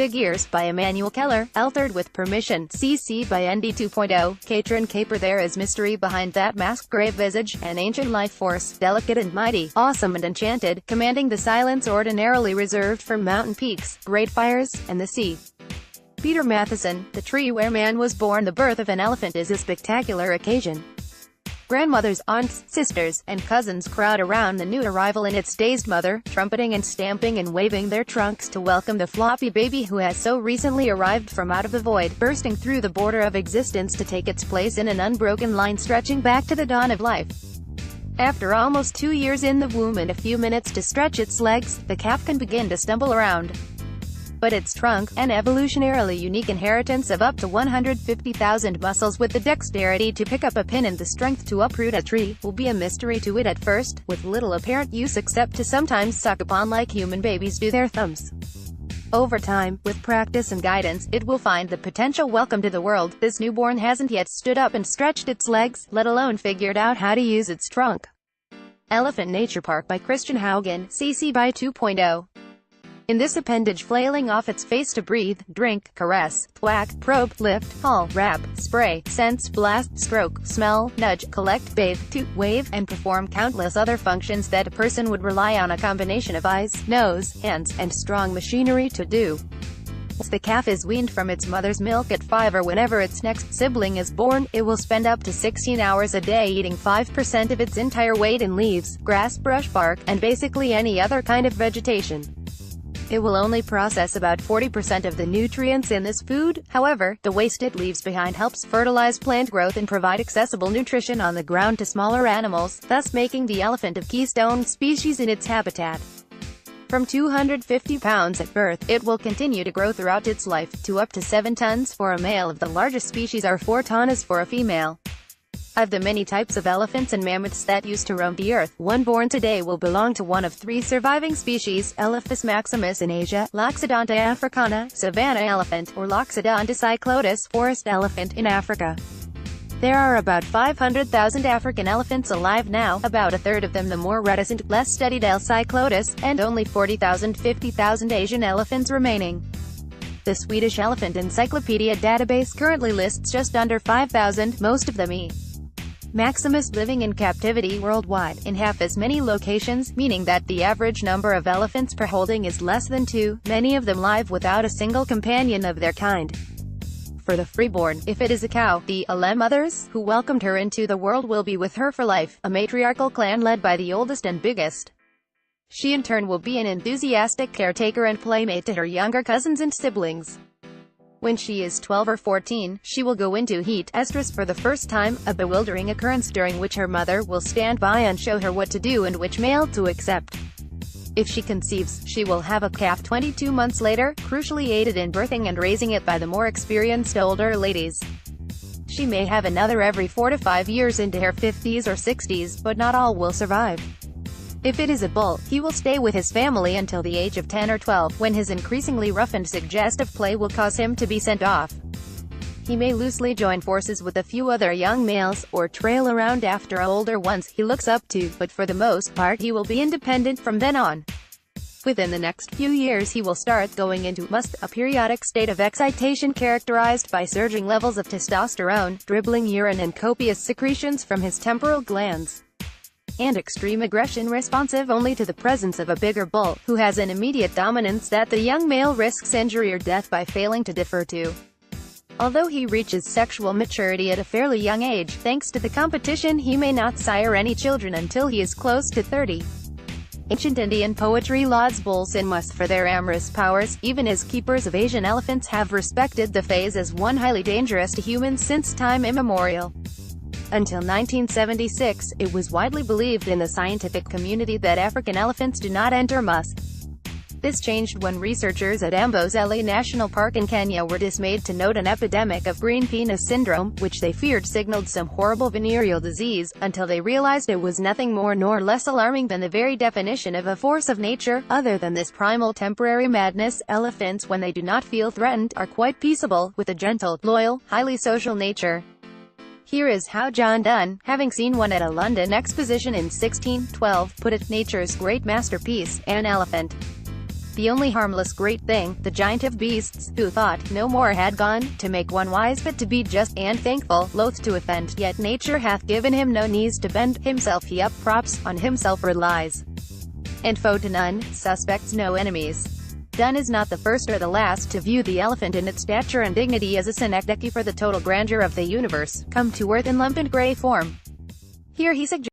Figures by Emmanuel Keller, altered with permission, CC by ND 2.0, Katrin Caper. There is mystery behind that masked grey visage, an ancient life force, delicate and mighty, awesome and enchanted, commanding the silence ordinarily reserved for mountain peaks, great fires, and the sea. Peter Matheson, The Tree Where Man Was Born. The birth of an elephant is a spectacular occasion. Grandmothers, aunts, sisters, and cousins crowd around the new arrival and its dazed mother, trumpeting and stamping and waving their trunks to welcome the floppy baby who has so recently arrived from out of the void, bursting through the border of existence to take its place in an unbroken line stretching back to the dawn of life. After almost 2 years in the womb and a few minutes to stretch its legs, the calf can begin to stumble around. But its trunk, an evolutionarily unique inheritance of up to 150,000 muscles with the dexterity to pick up a pin and the strength to uproot a tree, will be a mystery to it at first, with little apparent use except to sometimes suck upon like human babies do their thumbs. Over time, with practice and guidance, it will find the potential welcome to the world. This newborn hasn't yet stood up and stretched its legs, let alone figured out how to use its trunk. Elephant Nature Park by Christian Haugen, CC by 2.0. In this appendage, flailing off its face to breathe, drink, caress, thwack, probe, lift, haul, wrap, spray, sense, blast, stroke, smell, nudge, collect, bathe, toot, wave, and perform countless other functions that a person would rely on a combination of eyes, nose, hands, and strong machinery to do. Once the calf is weaned from its mother's milk at 5 or whenever its next sibling is born, it will spend up to 16 hours a day eating 5% of its entire weight in leaves, grass, brush, bark, and basically any other kind of vegetation. It will only process about 40% of the nutrients in this food. However, the waste it leaves behind helps fertilize plant growth and provide accessible nutrition on the ground to smaller animals, thus making the elephant a keystone species in its habitat. From 250 pounds at birth, it will continue to grow throughout its life, to up to 7 tons for a male. The largest species are 4 tons for a female. Of the many types of elephants and mammoths that used to roam the earth, one born today will belong to one of 3 surviving species: Elephas maximus in Asia, Loxodonta africana, savanna elephant, or Loxodonta cyclotis, forest elephant, in Africa. There are about 500,000 African elephants alive now, about a third of them the more reticent, less studied L. cyclotis, and only 50,000 Asian elephants remaining. The Swedish Elephant Encyclopedia database currently lists just under 5,000, most of them E. Maximus living in captivity worldwide, in half as many locations, meaning that the average number of elephants per holding is less than 2, many of them live without a single companion of their kind. For the freeborn, if it is a cow, the Alem mothers, who welcomed her into the world, will be with her for life, a matriarchal clan led by the oldest and biggest. She in turn will be an enthusiastic caretaker and playmate to her younger cousins and siblings. When she is 12 or 14, she will go into heat estrus for the first time, a bewildering occurrence during which her mother will stand by and show her what to do and which male to accept. If she conceives, she will have a calf 22 months later, crucially aided in birthing and raising it by the more experienced older ladies. She may have another every 4 to 5 years into her 50s or 60s, but not all will survive. If it is a bull, he will stay with his family until the age of 10 or 12, when his increasingly rough and suggestive play will cause him to be sent off. He may loosely join forces with a few other young males, or trail around after older ones he looks up to, but for the most part he will be independent from then on. Within the next few years he will start going into a periodic state of excitation characterized by surging levels of testosterone, dribbling urine and copious secretions from his temporal glands, and extreme aggression responsive only to the presence of a bigger bull, who has an immediate dominance that the young male risks injury or death by failing to defer to. Although he reaches sexual maturity at a fairly young age, thanks to the competition he may not sire any children until he is close to 30. Ancient Indian poetry lauds bulls in musk for their amorous powers, even as keepers of Asian elephants have respected the phase as one highly dangerous to humans since time immemorial. Until 1976, it was widely believed in the scientific community that African elephants do not enter musk. This changed when researchers at Amboseli National Park in Kenya were dismayed to note an epidemic of green penis syndrome, which they feared signaled some horrible venereal disease, until they realized it was nothing more nor less alarming than the very definition of a force of nature. Other than this primal temporary madness, elephants, when they do not feel threatened, are quite peaceable, with a gentle, loyal, highly social nature. Here is how John Donne, having seen one at a London exposition in 1612, put it: "Nature's great masterpiece, an elephant." The only harmless great thing, the giant of beasts, who thought no more had gone, to make one wise but to be just, and thankful, loath to offend, yet nature hath given him no knees to bend, himself he upprops, on himself relies, and foe to none, suspects no enemies. Donne is not the first or the last to view the elephant in its stature and dignity as a synecdoche for the total grandeur of the universe, come to earth in lump and grey form. Here he suggests